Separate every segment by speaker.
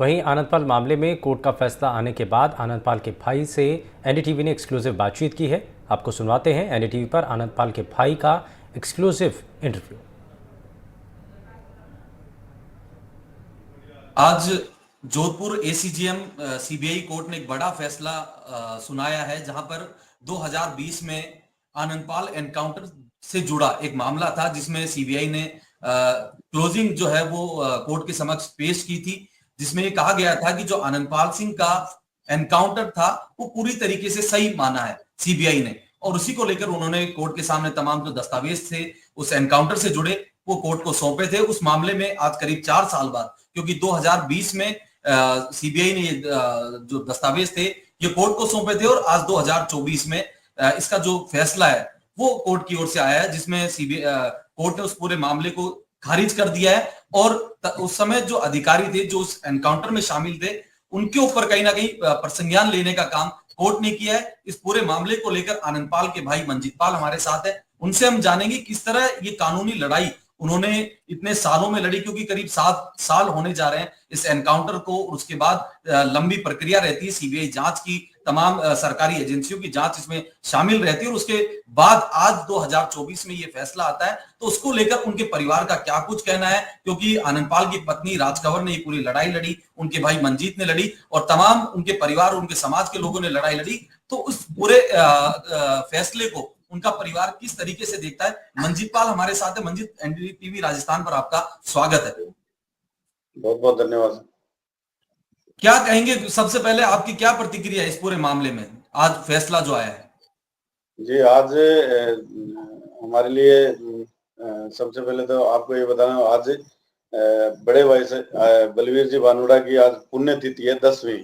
Speaker 1: वहीं आनंदपाल मामले में कोर्ट का फैसला आने के बाद आनंदपाल के भाई से एनडीटीवी ने एक्सक्लूसिव बातचीत की है। आपको सुनवाते हैं एनडीटीवी पर आनंदपाल के भाई का एक्सक्लूसिव इंटरव्यू।
Speaker 2: आज जोधपुर एसीजीएम सीबीआई कोर्ट ने एक बड़ा फैसला सुनाया है, जहां पर 2020 में आनंदपाल एनकाउंटर से जुड़ा एक मामला था, जिसमें सीबीआई ने क्लोजिंग जो है वो कोर्ट के समक्ष पेश की थी, जिसमें ये कहा गया था कि जो आनंदपाल सिंह का एनकाउंटर था वो पूरी तरीके से सही माना है सीबीआई ने, और उसी को लेकर उन्होंने कोर्ट के सामने तमाम जो दस्तावेज थे उस एनकाउंटर से जुड़े वो कोर्ट को सौंपे थे। उस मामले में आज करीब 4 साल बाद, क्योंकि 2020 में सीबीआई ने ये जो दस्तावेज थे ये कोर्ट को सौंपे थे, और आज 2024 में इसका जो फैसला है वो कोर्ट की ओर से आया है, जिसमें सीबीआई कोर्ट ने उस पूरे मामले को खारिज कर दिया है। और उस समय जो अधिकारी थे जो उस एनकाउंटर में शामिल थे उनके ऊपर कहीं ना कहीं प्रसंज्ञान लेने का काम कोर्ट ने किया है। इस पूरे मामले को लेकर आनंदपाल के भाई मंजीत पाल हमारे साथ है, उनसे हम जानेंगे किस तरह ये कानूनी लड़ाई उन्होंने इतने सालों में लड़ी, क्योंकि करीब 7 साल होने जा रहे हैं इस एनकाउंटर को। उसके बाद लंबी प्रक्रिया रहती है, सीबीआई जांच की, तमाम सरकारी एजेंसियों की जांच इसमें शामिल रहती है, और उसके बाद आज 2024 में ये फैसला आता है। तो उसको लेकर उनके परिवार का क्या कुछ कहना है, क्योंकि आनंदपाल की पत्नी राज कंवर ने ये पूरी लड़ाई लड़ी, उनके भाई मंजीत ने लड़ी, और तमाम उनके परिवार, उनके समाज के लोगों ने लड़ाई लड़ी। तो उस पूरे फैसले को उनका परिवार किस तरीके से देखता है, मंजीत पाल हमारे साथ है। मंजीत, एनडीटीवी राजस्थान पर आपका स्वागत है।
Speaker 3: बहुत बहुत धन्यवाद।
Speaker 2: क्या कहेंगे, सबसे पहले आपकी क्या प्रतिक्रिया है इस पूरे मामले में, आज फैसला जो आया है?
Speaker 3: जी, आज हमारे लिए सबसे पहले तो आपको ये बताना, आज बड़े भाई से बलवीर जी भानुड़ा की आज पुण्यतिथि है 10वीं,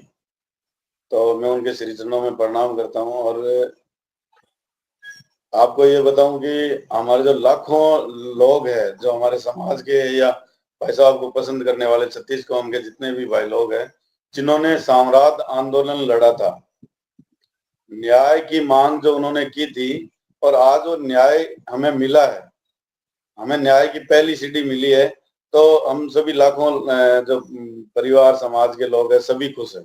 Speaker 3: तो मैं उनके श्री चरणों में प्रणाम करता हूँ। और आपको ये बताऊं कि हमारे जो लाखों लोग हैं जो हमारे समाज के या भाई साहब को पसंद करने वाले 36 कौम के जितने भी भाई लोग हैं जिन्होंने साम्राज्य आंदोलन लड़ा था, न्याय की मांग जो उन्होंने की थी, और आज वो न्याय हमें मिला है, हमें न्याय की पहली सीढ़ी मिली है। तो हम सभी लाखों जो परिवार समाज के लोग हैं सभी खुश हैं।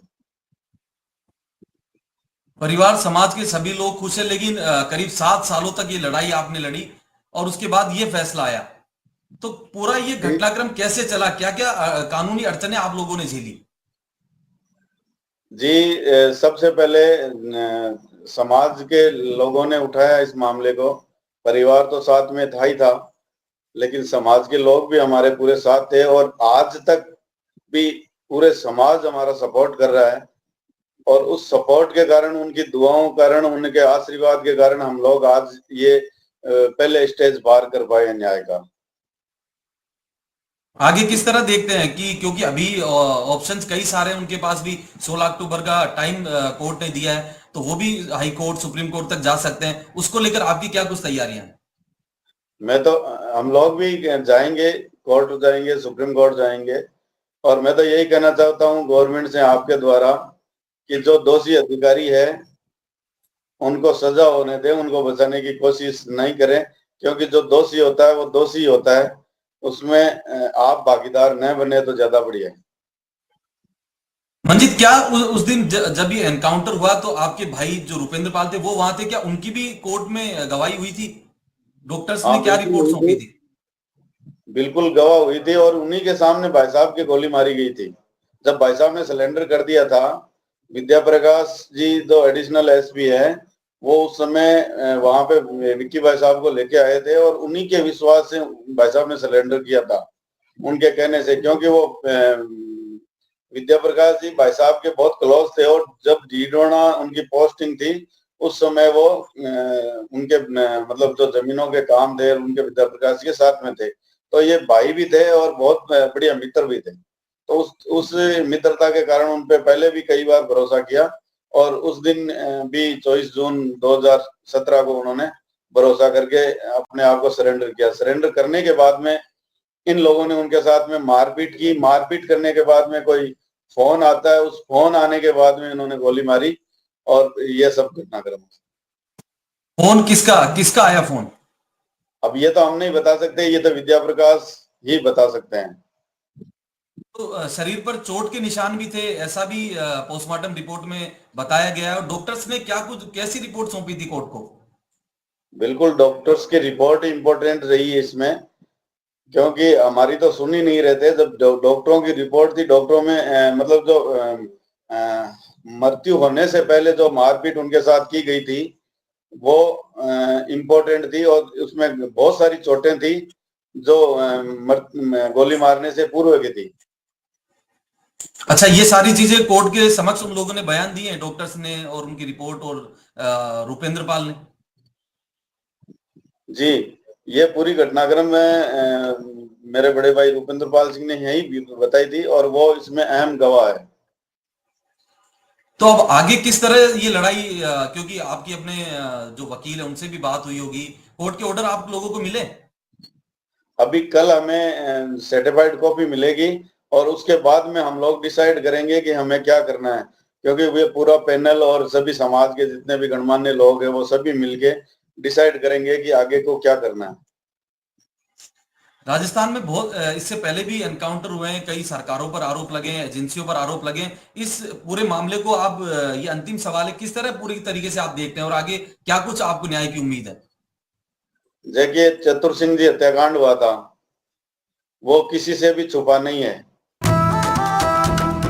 Speaker 2: परिवार समाज के सभी लोग खुश हैं, लेकिन करीब 7 सालों तक ये लड़ाई आपने लड़ी और उसके बाद ये फैसला आया, तो पूरा ये घटनाक्रम कैसे चला, क्या क्या कानूनी अड़चनें आप लोगों ने झेली?
Speaker 3: जी, सबसे पहले समाज के लोगों ने उठाया इस मामले को। परिवार तो साथ में था ही था, लेकिन समाज के लोग भी हमारे पूरे साथ थे, और आज तक भी पूरे समाज हमारा सपोर्ट कर रहा है। और उस सपोर्ट के कारण, उनकी दुआओं के कारण, उनके आशीर्वाद के कारण हम लोग आज ये पहले स्टेज पार कर पाए न्याय का।
Speaker 2: आगे किस तरह देखते हैं कि, क्योंकि अभी ऑप्शंस कई सारे हैं उनके पास भी, 16 अक्टूबर का टाइम कोर्ट ने दिया है, तो वो भी हाई कोर्ट, सुप्रीम कोर्ट तक जा सकते हैं, उसको लेकर आपकी क्या कुछ तैयारियां हैं?
Speaker 3: मैं तो हम लोग भी जाएंगे, कोर्ट जाएंगे, सुप्रीम कोर्ट जाएंगे। और मैं तो यही कहना चाहता हूँ गवर्नमेंट से आपके द्वारा कि जो दोषी अधिकारी है उनको सजा होने दें, उनको बचाने की कोशिश नहीं करें, क्योंकि जो दोषी होता है वो दोषी होता है, उसमें आप भागीदार न बने तो ज्यादा बढ़िया है।
Speaker 2: मंजीत, क्या उस दिन जब ये एनकाउंटर हुआ तो आपके भाई जो रुपेंद्र पाल थे वो वहां थे, क्या उनकी भी कोर्ट में गवाही हुई थी? डॉक्टर्स ने
Speaker 3: हाँ,
Speaker 2: क्या
Speaker 3: बिल्कुल
Speaker 2: रिपोर्ट
Speaker 3: हुई
Speaker 2: सौंपी
Speaker 3: थी,
Speaker 2: थी?
Speaker 3: बिल्कुल गवाह हुई थी। और उन्हीं के सामने भाई साहब की गोली मारी गई थी। जब भाई साहब ने सिलेंडर कर दिया था, विद्या प्रकाश जी जो एडिशनल एसपी है, वो उस समय वहां पे विक्की भाई साहब को लेके आए थे, और उन्हीं के विश्वास से भाई साहब ने सिलेंडर किया था, उनके कहने से। क्योंकि वो विद्या प्रकाश जी भाई साहब के बहुत क्लोज थे, और जब डीडोना उनकी पोस्टिंग थी उस समय वो उनके मतलब जो जमीनों के काम थे उनके विद्या प्रकाश के साथ में थे। तो ये भाई भी थे और बहुत बढ़िया मित्र भी थे। तो उस मित्रता के कारण उन पे पहले भी कई बार भरोसा किया, और उस दिन भी 24 जून 2017 को उन्होंने भरोसा करके अपने आप को सरेंडर किया। सरेंडर करने के बाद में इन लोगों ने उनके साथ में मारपीट की। मारपीट करने के बाद में कोई फोन आता है, उस फोन आने के बाद में इन्होंने गोली मारी, और ये सब घटनाक्रम।
Speaker 2: फोन किसका किसका आया फोन?
Speaker 3: अब ये तो हम नहीं बता सकते, ये तो विद्या प्रकाश ही बता सकते हैं।
Speaker 2: तो शरीर पर चोट के निशान भी थे, ऐसा भी पोस्टमार्टम रिपोर्ट में बताया गया है। और डॉक्टर्स ने क्या कुछ कैसी रिपोर्ट सौंपी थी कोर्ट को?
Speaker 3: बिल्कुल डॉक्टर्स की रिपोर्ट इम्पोर्टेंट रही है इसमें, क्योंकि हमारी तो सुन ही नहीं रहे थे। जब डॉक्टरों की रिपोर्ट थी, डॉक्टरों में मतलब जो मृत्यु होने से पहले जो मारपीट उनके साथ की गई थी वो इम्पोर्टेंट थी, और उसमें बहुत सारी चोटें थी जो गोली मारने से पूर्व की थी।
Speaker 2: अच्छा, ये सारी चीजें कोर्ट के समक्ष उन लोगों ने बयान दिए हैं, डॉक्टर्स ने और उनकी रिपोर्ट और रूपेंद्र पाल ने?
Speaker 3: जी, ये पूरी घटनाक्रम में मेरे बड़े भाई रूपेंद्र पाल सिंह ने यही बताई थी, और वो इसमें अहम गवाह है।
Speaker 2: तो अब आगे किस तरह ये लड़ाई, क्योंकि आपकी अपने जो वकील है उनसे भी बात हुई होगी, कोर्ट के ऑर्डर आप लोगों को मिले?
Speaker 3: अभी कल हमें सर्टिफाइड कॉपी मिलेगी, और उसके बाद में हम लोग डिसाइड करेंगे कि हमें क्या करना है, क्योंकि वे पूरा पैनल और सभी समाज के जितने भी गणमान्य लोग हैं वो सभी मिलके डिसाइड करेंगे कि आगे को क्या करना है।
Speaker 2: राजस्थान में बहुत इससे पहले भी एनकाउंटर हुए हैं, कई सरकारों पर आरोप लगे हैं, एजेंसियों पर आरोप लगे हैं। इस पूरे मामले को आप, ये अंतिम सवाल है, किस तरह पूरी तरीके से आप देखते हैं और आगे क्या कुछ आपको न्याय की उम्मीद है?
Speaker 3: देखिए, चतुर सिंह जी हत्याकांड हुआ था, वो किसी से भी छुपा नहीं है।